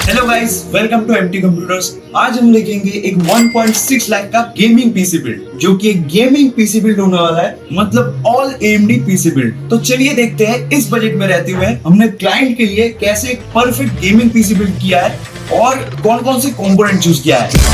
Hello guys, welcome to MT computers. आज हम देखेंगे एक 1.6 लाख का गेमिंग पीसी बिल्ड, जो कि एक गेमिंग पीसी बिल्ड होने वाला है, मतलब ऑल एएमडी पीसी बिल्ड। तो चलिए देखते हैं इस बजट में रहते हुए हमने क्लाइंट के लिए कैसे एक परफेक्ट गेमिंग पीसी बिल्ड किया है और कौन कौन से कंपोनेंट चूज किया है।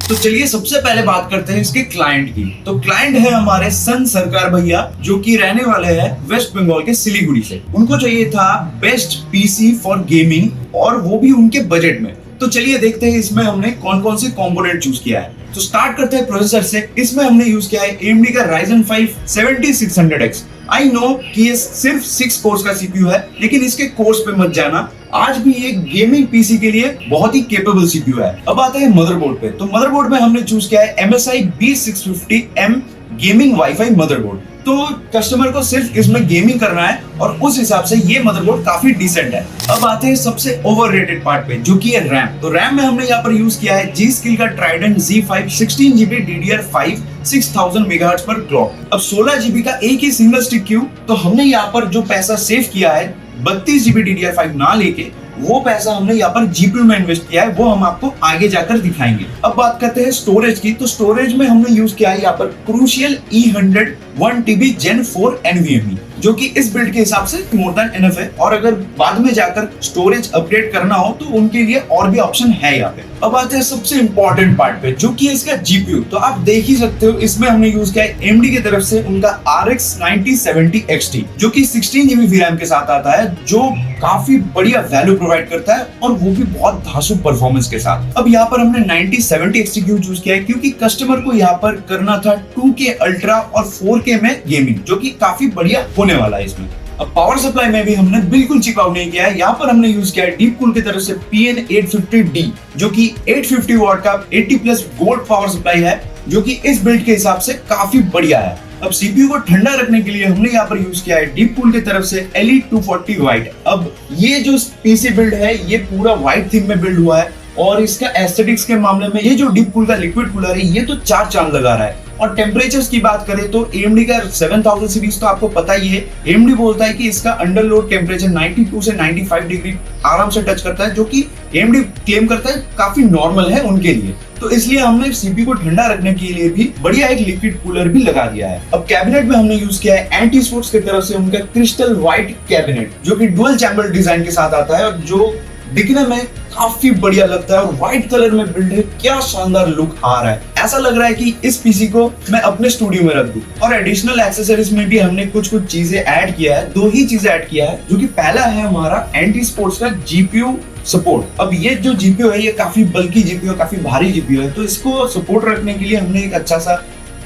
तो चलिए सबसे पहले बात करते हैं इसके क्लाइंट की। तो क्लाइंट है हमारे सन सरकार भैया, जो कि रहने वाले हैं वेस्ट बंगाल के सिलीगुड़ी से। उनको चाहिए था बेस्ट पीसी फॉर गेमिंग और वो भी उनके बजट में। तो चलिए देखते हैं इसमें हमने कौन कौन से कंपोनेंट चूज किया है। तो स्टार्ट करते हैं प्रोसेसर से। इसमें हमने यूज किया है AMD का Ryzen 5 7600X। आई नो कि ये सिर्फ 6 कोर्स का सीपीयू है, लेकिन इसके कोर्स पे मत जाना। आज भी ये गेमिंग पीसी के लिए बहुत ही केपेबल सीपीयू है। अब आते हैं मदरबोर्ड पे। तो मदरबोर्ड में हमने चूज किया है MSI B650M gaming wifi motherboard. तो कस्टमर को सिर्फ इसमें गेमिंग करना है और उस हिसाब से ये मदरबोर्ड काफी डिसेंट है। अब आते हैं सबसे ओवररेटेड पार्ट पे, जो कि है रैम। तो रैम में हमने यहाँ पर यूज किया है G-Skill का Trident Z5 16GB DDR5 6000 megahertz पर क्लॉक। अब 16GB का एक ही सिंगल स्टिक क्यू। तो हमने यहाँ पर जो पैसा सेव किया है 32GB DDR5 ना लेके, वो पैसा हमने यहाँ पर जीपीयू में इन्वेस्ट किया है। वो हम आपको आगे जाकर दिखाएंगे। अब बात करते हैं स्टोरेज की। तो स्टोरेज में हमने यूज किया है यहाँ पर crucial E100 1TB Gen 4 NVMe, जो कि इस बिल्ड के हिसाब से मोर देन इनफ है। और अगर बाद में जाकर स्टोरेज अपग्रेड करना हो तो उनके लिए और भी ऑप्शन है यहाँ पे। अब आते हैं सबसे इंपॉर्टेंट पार्ट पे, जो कि है इसका जीपीयू। तो आप देख ही सकते हो इसमें हमने यूज किया है AMD की तरफ से उनका RX 9070 XT, जो कि 16GB VRAM के साथ आता है, जो काफी बढ़िया वैल्यू प्रोवाइड करता है और वो भी बहुत धांसू परफॉर्मेंस के साथ। अब यहाँ पर हमने 9070 XT क्यों चूज किया है, क्योंकि कस्टमर को यहाँ पर करना था 2K अल्ट्रा और 4K में गेमिंग, जो कि काफी बढ़िया होने वाला है इसमें। अब पावर सप्लाई में भी हमने बिल्कुल चिप आउट नहीं किया है। यहाँ पर हमने यूज किया है डीपकूल की तरफ से PN850D, जो कि 850 वॉट का 80+ वोल्ट पावर सप्लाई है, जो कि इस बिल्ड के हिसाब से काफी बढ़िया है। अब सीपीयू को ठंडा रखने के लिए हमने यहाँ पर यूज किया है डीपकूल की तरफ से LE240 व्हाइट। अब ये जो पीसी बिल्ड है ये पूरा व्हाइट थीम में बिल्ड हुआ है और इसका एस्थेटिक्स के मामले में ये जो डीपकूल का लिक्विड कूलर है ये तो 4 चांद लगा रहा है। और टेम्परेचर्स की बात करें तो AMD का 7000 सीरीज तो आपको पता ही है। AMD बोलता है कि इसका अंडर लोड टेम्परेचर 92 से 95 डिग्री आराम से टच करता है, जो कि AMD क्लेम करता है काफी नॉर्मल है उनके लिए। तो इसलिए हमने सीपीयू को ठंडा रखने के लिए भी बढ़िया एक लिक्विड कूलर भी लगा दिया है। अब कैबिनेट में हमने यूज किया है एंटी स्पोर्ट्स की तरफ से उनका क्रिस्टल व्हाइट कैबिनेट, जो कि डुअल चैम्बर डिजाइन के साथ आता है और जो दिखने में काफी बढ़िया लगता है। और व्हाइट कलर में बिल्ड है, क्या शानदार लुक आ रहा है। ऐसा लग रहा है कि इस पीसी को मैं अपने स्टूडियो में रख दूं। और एडिशनल एक्सेसरीज में भी हमने कुछ चीजें ऐड किया है। 2 ही चीजें ऐड किया है, जो कि पहला है हमारा एंटी स्पोर्ट्स का जीपीयू सपोर्ट। अब ये जो जीपीयू है ये काफी बल्कि जीपीयू है, काफी भारी जीपीयू है, तो इसको सपोर्ट रखने के लिए हमने एक अच्छा सा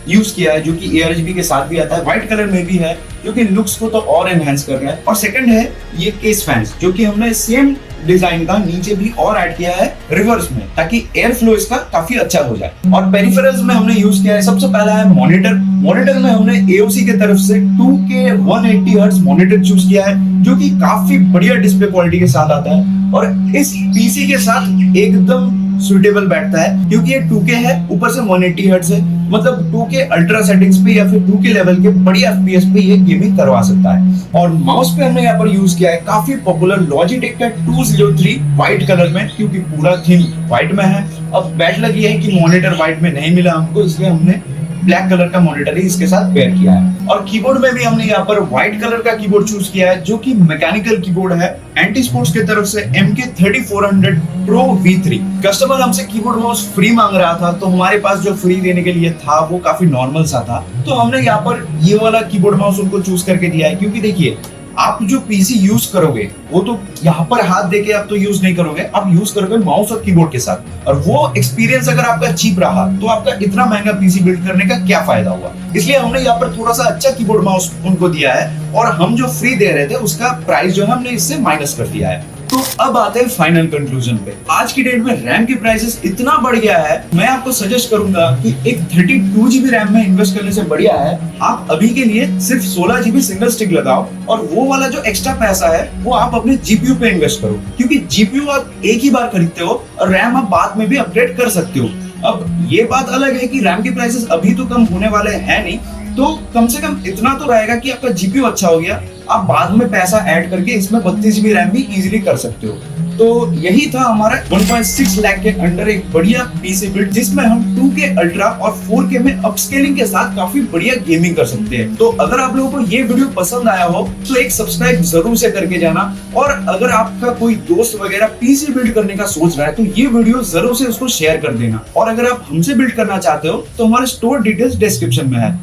यूज किया है, जो कि ARGB के साथ भी आता है, व्हाइट कलर में भी है, जो कि लुक्स को तो और एनहांस कर रहा है। और सेकंड है ये केस फैंस, जो कि हमने सेम डिजाइन का नीचे भी और ऐड किया है रिवर्स में, ताकि एयर फ्लो इसका काफी अच्छा हो जाए। और पेरिफेरल्स में हमने यूज किया है, सबसे पहला है मॉनिटर। मॉनिटर में हमने AOC की तरफ से 2K 180 हर्ट्ज मॉनिटर चूज किया है, जो कि काफी बढ़िया डिस्प्ले क्वालिटी के साथ आता है और इस पीसी के साथ एकदम सुटेबल बैठता है, क्योंकि ये 2K है, ऊपर से 180 हर्ट्ज है, मतलब 2K अल्ट्रा सेटिंग्स पे या फिर 2K लेवल के बढ़िया FPS पे ये गेमिंग करवा सकता है। और माउस पे हमने यहाँ पर यूज किया है काफी पॉपुलर Logitech का 203 व्हाइट कलर में, क्योंकि पूरा थीम व्हाइट में है। अब बैट लगी है कि मॉनिटर व्हाइट में नहीं मिला हमको, इसलिए हमने ब्लैक कलर का मॉनिटर ही इसके साथ पेयर किया है। और कीबोर्ड में भी हमने यहाँ पर व्हाइट कलर का कीबोर्ड चूज किया है, जो कि मैकेनिकल कीबोर्ड है। एंटी स्पोर्ट्स की तरफ से MK3400 Pro V3। कस्टमर हमसे कीबोर्ड माउस फ्री मांग रहा था, तो हमारे पास जो फ्री देने के लिए था वो काफी नॉर्मल सा था, तो हमने यहाँ पर ये वाला कीबोर्ड माउस उनको चूज करके दिया है। क्योंकि देखिए, आप जो पीसी यूज करोगे वो तो यहाँ पर हाथ देके आप तो यूज नहीं करोगे, आप यूज करोगे माउस और कीबोर्ड के साथ। और वो एक्सपीरियंस अगर आपका चीप रहा तो आपका इतना महंगा पीसी बिल्ड करने का क्या फायदा हुआ। इसलिए हमने यहाँ पर थोड़ा सा अच्छा कीबोर्ड माउस उनको दिया है और हम जो फ्री दे रहे थे उसका प्राइस जो है हमने इससे माइनस कर दिया है। तो अब आते हैं फाइनल कंक्लूजन पे। आज की डेट में रैम की प्राइसेस इतना बढ़ गया है, मैं आपको सजेस्ट करूंगा कि एक 32 GB रैम में इन्वेस्ट करने से बढ़िया है आप अभी के लिए सिर्फ 16 GB सिंगल स्टिक लगाओ और वो वाला जो एक्स्ट्रा पैसा है वो आप अपने जीपीयू पे इन्वेस्ट करो, क्योंकि जीपीयू आप एक ही बार खरीदते हो और रैम आप बाद में भी अपग्रेड कर सकते हो। अब ये बात अलग है कि रैम की प्राइसेस अभी तो कम होने वाले हैं नहीं, तो कम से कम इतना तो रहेगा कि आपका जीपीयू अच्छा हो गया, आप बाद में पैसा ऐड करके इसमें 32 GB रैम भी इजीली कर सकते हो। तो यही था हमारा 1.6 लाख के अंडर एक बढ़िया पीसी बिल्ड, जिसमें हम 2K अल्ट्रा और 4K में अपस्केलिंग के साथ काफी बढ़िया गेमिंग कर सकते हैं। तो अगर आप लोगों को ये वीडियो पसंद आया हो तो एक सब्सक्राइब जरूर से करके जाना, और अगर आपका कोई दोस्त वगैरह पीसी बिल्ड करने का सोच रहा है तो ये वीडियो जरूर से उसको शेयर कर देना। और अगर आप हमसे बिल्ड करना चाहते हो तो हमारे स्टोर डिटेल्स डिस्क्रिप्शन में है।